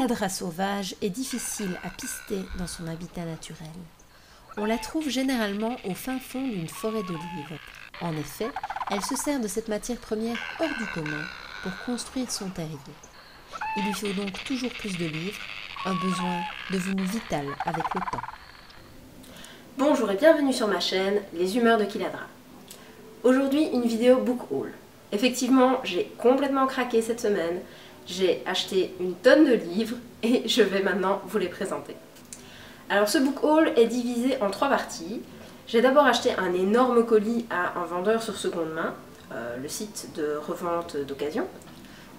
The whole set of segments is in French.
Killadra sauvage est difficile à pister dans son habitat naturel. On la trouve généralement au fin fond d'une forêt d'olives. En effet, elle se sert de cette matière première hors du commun pour construire son terrier. Il lui faut donc toujours plus de livres, un besoin devenu vital avec le temps. Bonjour et bienvenue sur ma chaîne, Les Humeurs de Killadra. Aujourd'hui, une vidéo book haul. Effectivement, j'ai complètement craqué cette semaine. J'ai acheté une tonne de livres et je vais maintenant vous les présenter. Alors ce book haul est divisé en 3 parties. J'ai d'abord acheté un énorme colis à un vendeur sur seconde main, le site de revente d'occasion.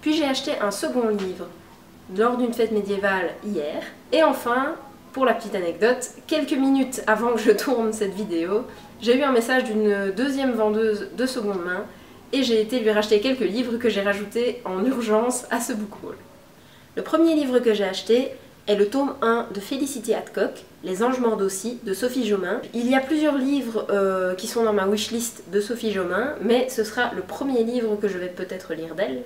Puis j'ai acheté un second livre lors d'une fête médiévale hier. Et enfin, pour la petite anecdote, quelques minutes avant que je tourne cette vidéo, j'ai eu un message d'une deuxième vendeuse de seconde main et j'ai été lui racheter quelques livres que j'ai rajoutés en urgence à ce book haul. Le premier livre que j'ai acheté est le tome 1 de Felicity Hadcock, Les Anges morts d'Aussy, de Sophie Jomain. Il y a plusieurs livres qui sont dans ma wishlist de Sophie Jomain, mais ce sera le premier livre que je vais peut-être lire d'elle.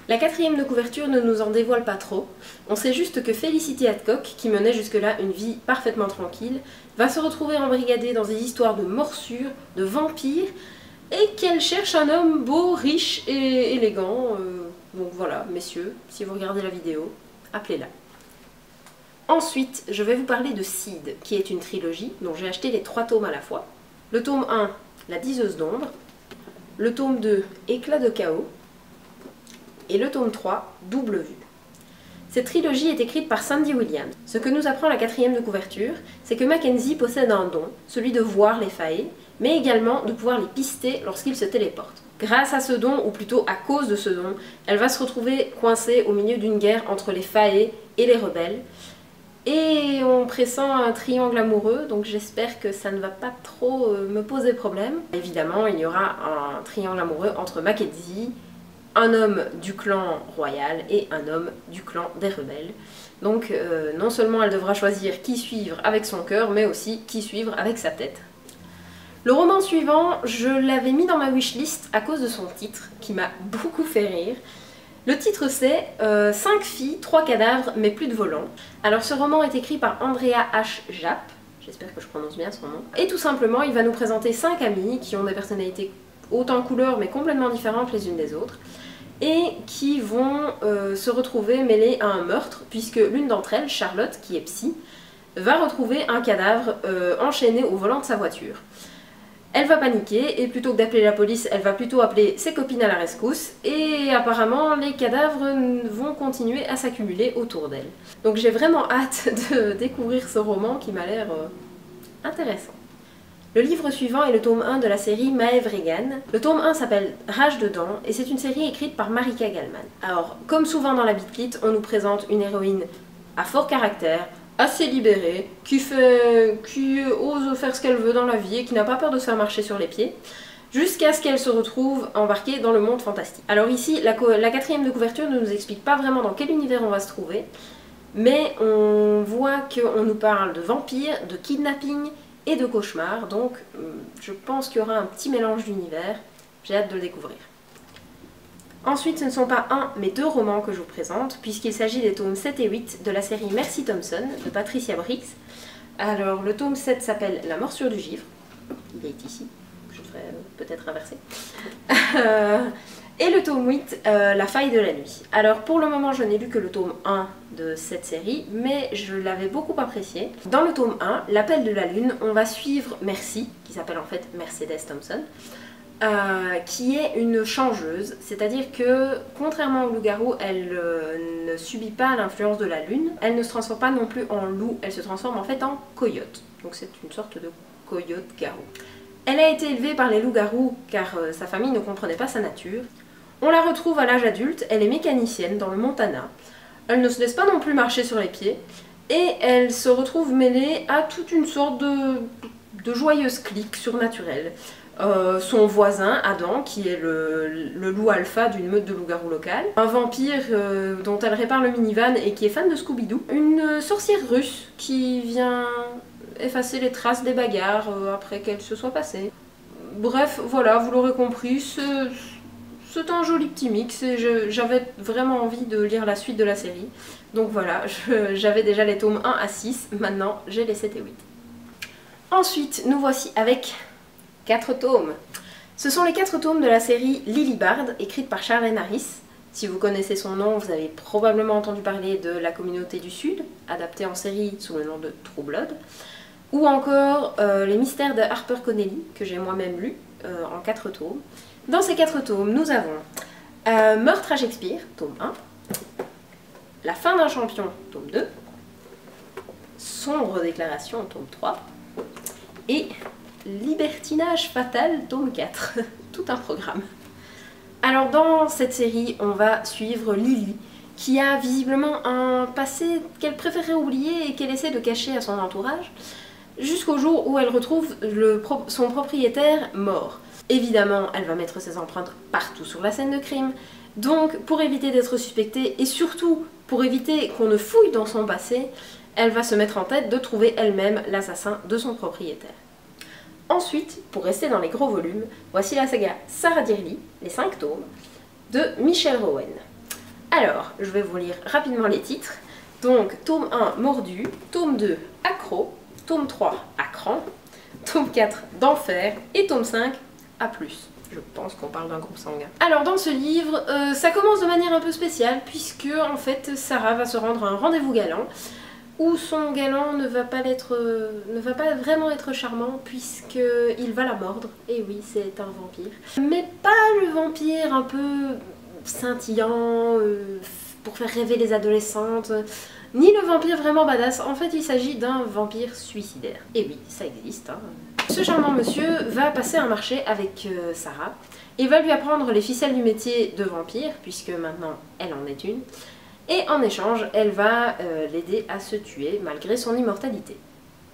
La quatrième de couverture ne nous en dévoile pas trop. On sait juste que Felicity Hadcock, qui menait jusque-là une vie parfaitement tranquille, va se retrouver embrigadée dans des histoires de morsures, de vampires, et qu'elle cherche un homme beau, riche et élégant. Donc voilà, messieurs, si vous regardez la vidéo, appelez-la. Ensuite, je vais vous parler de Seed, qui est une trilogie dont j'ai acheté les 3 tomes à la fois. Le tome 1, La Diseuse d'ombre. Le tome 2, Éclat de chaos. Et le tome 3, Double vue. Cette trilogie est écrite par Sandy Williams. Ce que nous apprend la quatrième de couverture, c'est que Mackenzie possède un don, celui de voir les failles, mais également de pouvoir les pister lorsqu'ils se téléportent. Grâce à ce don, ou plutôt à cause de ce don, elle va se retrouver coincée au milieu d'une guerre entre les failles et les rebelles. Et on pressent un triangle amoureux, donc j'espère que ça ne va pas trop me poser problème. Évidemment, il y aura un triangle amoureux entre Mackenzie, un homme du clan royal et un homme du clan des rebelles. Donc non seulement elle devra choisir qui suivre avec son cœur, mais aussi qui suivre avec sa tête. Le roman suivant, je l'avais mis dans ma wishlist à cause de son titre, qui m'a beaucoup fait rire. Le titre c'est 5 filles, 3 cadavres, mais plus de volants. Alors ce roman est écrit par Andrea H. Japp, j'espère que je prononce bien son nom. Et tout simplement, il va nous présenter 5 amies qui ont des personnalités autant couleurs mais complètement différentes les unes des autres, et qui vont se retrouver mêlées à un meurtre, puisque l'une d'entre elles, Charlotte, qui est psy, va retrouver un cadavre enchaîné au volant de sa voiture. Elle va paniquer, et plutôt que d'appeler la police, elle va plutôt appeler ses copines à la rescousse, et apparemment les cadavres vont continuer à s'accumuler autour d'elle. Donc j'ai vraiment hâte de découvrir ce roman qui m'a l'air intéressant. Le livre suivant est le tome 1 de la série Maeve Regan. Le tome 1 s'appelle Rage dedans et c'est une série écrite par Marika Gellman. Alors, comme souvent dans la Beat-Kit, on nous présente une héroïne à fort caractère, assez libérée, qui ose faire ce qu'elle veut dans la vie et qui n'a pas peur de se faire marcher sur les pieds, jusqu'à ce qu'elle se retrouve embarquée dans le monde fantastique. Alors ici, la quatrième de couverture ne nous explique pas vraiment dans quel univers on va se trouver, mais on voit qu'on nous parle de vampires, de kidnapping et de cauchemars, donc je pense qu'il y aura un petit mélange d'univers, j'ai hâte de le découvrir. Ensuite, ce ne sont pas un, mais 2 romans que je vous présente, puisqu'il s'agit des tomes 7 et 8 de la série Mercy Thompson, de Patricia Briggs. Alors, le tome 7 s'appelle La morsure du givre, il est ici, je devrais peut-être inverser. Et le tome 8, La faille de la nuit. Alors pour le moment je n'ai lu que le tome 1 de cette série, mais je l'avais beaucoup apprécié. Dans le tome 1, L'appel de la lune, on va suivre Mercy, qui s'appelle en fait Mercedes Thompson, qui est une changeuse, c'est-à-dire que contrairement au loup-garou, elle ne subit pas l'influence de la lune, elle ne se transforme pas non plus en loup, elle se transforme en fait en coyote, donc c'est une sorte de coyote-garou. Elle a été élevée par les loups-garous car sa famille ne comprenait pas sa nature. On la retrouve à l'âge adulte, elle est mécanicienne dans le Montana. Elle ne se laisse pas non plus marcher sur les pieds et elle se retrouve mêlée à toute une sorte de joyeuse clique surnaturelle. Son voisin, Adam, qui est le loup alpha d'une meute de loups-garous locale. Un vampire dont elle répare le minivan et qui est fan de Scooby-Doo. Une sorcière russe qui vient effacer les traces des bagarres après qu'elles se soient passées. Bref, voilà, vous l'aurez compris, c'est un joli petit mix et j'avais vraiment envie de lire la suite de la série. Donc voilà, j'avais déjà les tomes 1 à 6, maintenant j'ai les 7 et 8. Ensuite, nous voici avec 4 tomes. Ce sont les 4 tomes de la série Lily Bard, écrite par Charlene Harris. Si vous connaissez son nom, vous avez probablement entendu parler de La Communauté du Sud, adaptée en série sous le nom de True Blood. Ou encore Les Mystères de Harper Connelly, que j'ai moi-même lu en 4 tomes. Dans ces 4 tomes, nous avons Meurtre à Shakespeare, tome 1. La fin d'un champion, tome 2. Sombre déclaration, tome 3. Et Libertinage fatal, tome 4. Tout un programme. Alors dans cette série, on va suivre Lily, qui a visiblement un passé qu'elle préférait oublier et qu'elle essaie de cacher à son entourage, jusqu'au jour où elle retrouve son propriétaire mort. Évidemment, elle va mettre ses empreintes partout sur la scène de crime, donc pour éviter d'être suspectée et surtout pour éviter qu'on ne fouille dans son passé, elle va se mettre en tête de trouver elle-même l'assassin de son propriétaire. Ensuite, pour rester dans les gros volumes, voici la saga Sarah Dearly, les 5 tomes, de Michelle Rowan. Alors, je vais vous lire rapidement les titres. Donc, tome 1, Mordu, tome 2, Accro, tome 3, À cran, tome 4, D'enfer, et tome 5, A+. Je pense qu'on parle d'un groupe sanguin. Alors, dans ce livre, ça commence de manière un peu spéciale, puisque, en fait, Sarah va se rendre à un rendez-vous galant, où son galant ne va pas vraiment être charmant puisqu'il va la mordre. Et oui, c'est un vampire. Mais pas le vampire un peu scintillant pour faire rêver les adolescentes, ni le vampire vraiment badass. En fait, il s'agit d'un vampire suicidaire. Et oui, ça existe. Hein. Ce charmant monsieur va passer un marché avec Sarah et va lui apprendre les ficelles du métier de vampire, puisque maintenant elle en est une. Et en échange, elle va l'aider à se tuer malgré son immortalité.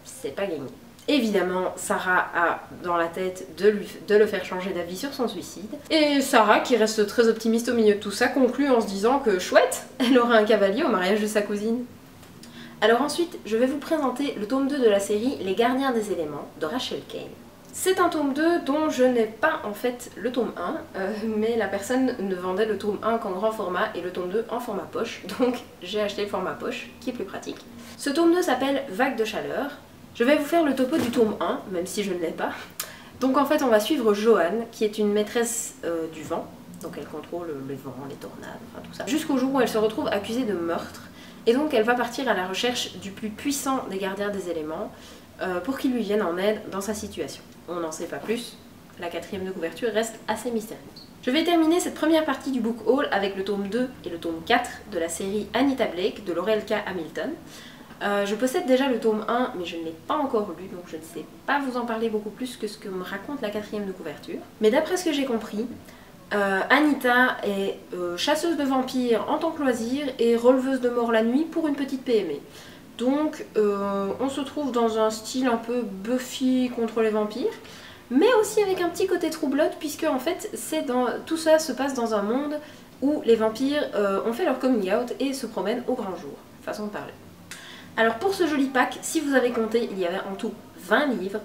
C'est pas gagné. Évidemment, Sarah a dans la tête de le faire changer d'avis sur son suicide. Et Sarah, qui reste très optimiste au milieu de tout ça, conclut en se disant que chouette, elle aura un cavalier au mariage de sa cousine. Alors ensuite, je vais vous présenter le tome 2 de la série Les Gardiens des éléments de Rachel Kane. C'est un tome 2 dont je n'ai pas en fait le tome 1, mais la personne ne vendait le tome 1 qu'en grand format et le tome 2 en format poche, donc j'ai acheté le format poche, qui est plus pratique. Ce tome 2 s'appelle Vague de chaleur. Je vais vous faire le topo du tome 1, même si je ne l'ai pas. Donc en fait on va suivre Joanne, qui est une maîtresse du vent, donc elle contrôle le vent, les tornades, enfin tout ça, jusqu'au jour où elle se retrouve accusée de meurtre, et donc elle va partir à la recherche du plus puissant des gardiens des éléments, pour qu'il lui vienne en aide dans sa situation. On n'en sait pas plus, la 4e de couverture reste assez mystérieuse. Je vais terminer cette première partie du book haul avec le tome 2 et le tome 4 de la série Anita Blake de Laurel K. Hamilton. Je possède déjà le tome 1 mais je ne l'ai pas encore lu, donc je ne sais pas vous en parler beaucoup plus que ce que me raconte la 4e de couverture. Mais d'après ce que j'ai compris, Anita est chasseuse de vampires en tant que loisir et releveuse de mort la nuit pour une petite PME. Donc on se trouve dans un style un peu Buffy contre les vampires, mais aussi avec un petit côté True Blood, puisque en fait tout ça se passe dans un monde où les vampires ont fait leur coming out et se promènent au grand jour, façon de parler. Alors pour ce joli pack, si vous avez compté, il y avait en tout 20 livres.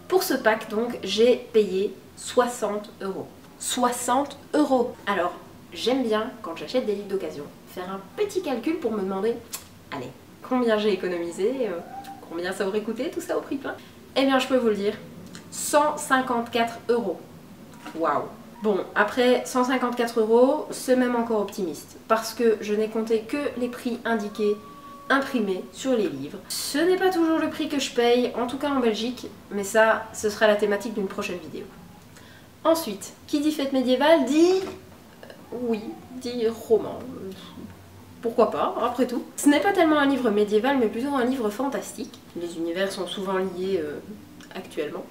Pour ce pack donc, j'ai payé 60 €. 60 €. Alors j'aime bien, quand j'achète des livres d'occasion, faire un petit calcul pour me demander, allez, combien j'ai économisé, combien ça aurait coûté tout ça au prix plein. Eh bien je peux vous le dire, 154 €. Waouh. Bon, après 154 €, c'est même encore optimiste, parce que je n'ai compté que les prix indiqués, imprimés sur les livres. Ce n'est pas toujours le prix que je paye, en tout cas en Belgique, mais ça, ce sera la thématique d'une prochaine vidéo. Ensuite, qui dit fête médiévale dit... oui, dit roman. Pourquoi pas, après tout. Ce n'est pas tellement un livre médiéval, mais plutôt un livre fantastique. Les univers sont souvent liés actuellement.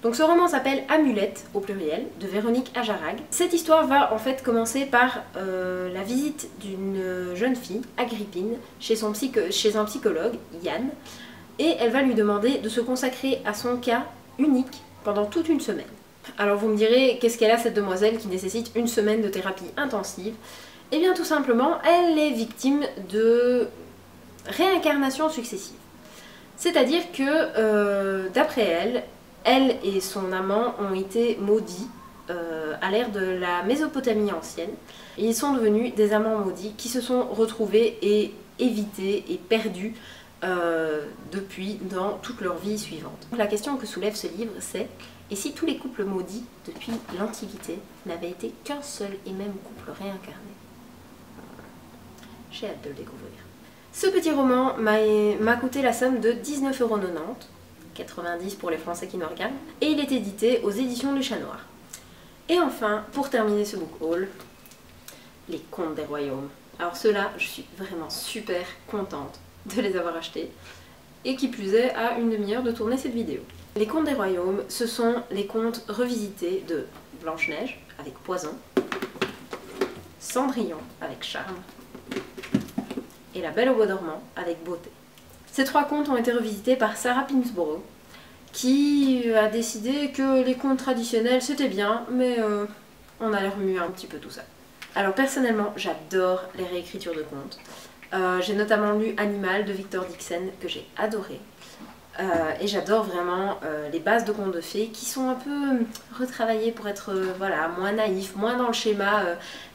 Donc ce roman s'appelle Amulette, au pluriel, de Véronique Ajarag. Cette histoire va en fait commencer par la visite d'une jeune fille, Agrippine, chez un psychologue, Yann, et elle va lui demander de se consacrer à son cas unique pendant toute une semaine. Alors vous me direz, qu'est-ce qu'elle a cette demoiselle qui nécessite une semaine de thérapie intensive? Eh bien tout simplement, elle est victime de réincarnations successives. C'est-à-dire que, d'après elle et son amant ont été maudits à l'ère de la Mésopotamie ancienne. Et ils sont devenus des amants maudits qui se sont retrouvés et évités et perdus depuis dans toute leur vie suivante. La question que soulève ce livre, c'est: et si tous les couples maudits depuis l'Antiquité n'avaient été qu'un seul et même couple réincarné? J'ai hâte de le découvrir. Ce petit roman m'a coûté la somme de 19,90 €, 90 pour les Français qui nous regardent, et il est édité aux éditions du Chat Noir. Et enfin, pour terminer ce book haul, les Contes des Royaumes. Alors ceux-là, je suis vraiment super contente de les avoir achetés, et qui plus est, à une demi-heure de tourner cette vidéo. Les Contes des Royaumes, ce sont les contes revisités de Blanche-Neige avec Poison, Cendrillon avec Charme, et La Belle au Bois dormant avec Beauté. Ces 3 contes ont été revisités par Sarah Pinsborough, qui a décidé que les contes traditionnels c'était bien, mais on allait remuer un petit peu tout ça. Alors personnellement, j'adore les réécritures de contes. J'ai notamment lu Animal de Victor Dixon, que j'ai adoré. Et j'adore vraiment les bases de contes de fées qui sont un peu retravaillées pour être voilà, moins naïfs, moins dans le schéma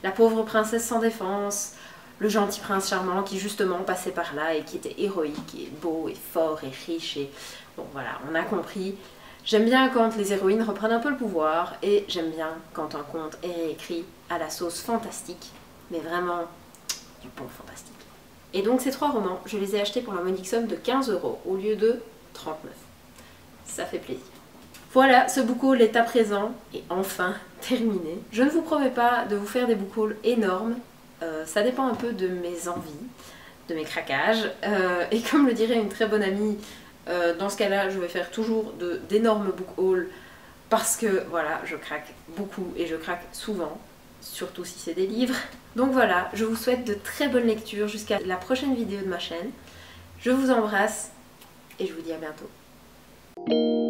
la pauvre princesse sans défense, le gentil prince charmant qui justement passait par là et qui était héroïque et beau et fort et riche. Et bon voilà, on a compris. J'aime bien quand les héroïnes reprennent un peu le pouvoir, et j'aime bien quand un conte est réécrit à la sauce fantastique, mais vraiment du bon fantastique. Et donc ces 3 romans, je les ai achetés pour la modique somme de 15 € au lieu de 39. Ça fait plaisir. Voilà, ce book haul est à présent et enfin terminé. Je ne vous promets pas de vous faire des book hauls énormes, ça dépend un peu de mes envies, de mes craquages, et comme le dirait une très bonne amie, dans ce cas-là, je vais faire toujours d'énormes book hauls parce que voilà, je craque beaucoup et je craque souvent, surtout si c'est des livres. Donc voilà, je vous souhaite de très bonnes lectures jusqu'à la prochaine vidéo de ma chaîne. Je vous embrasse et je vous dis à bientôt.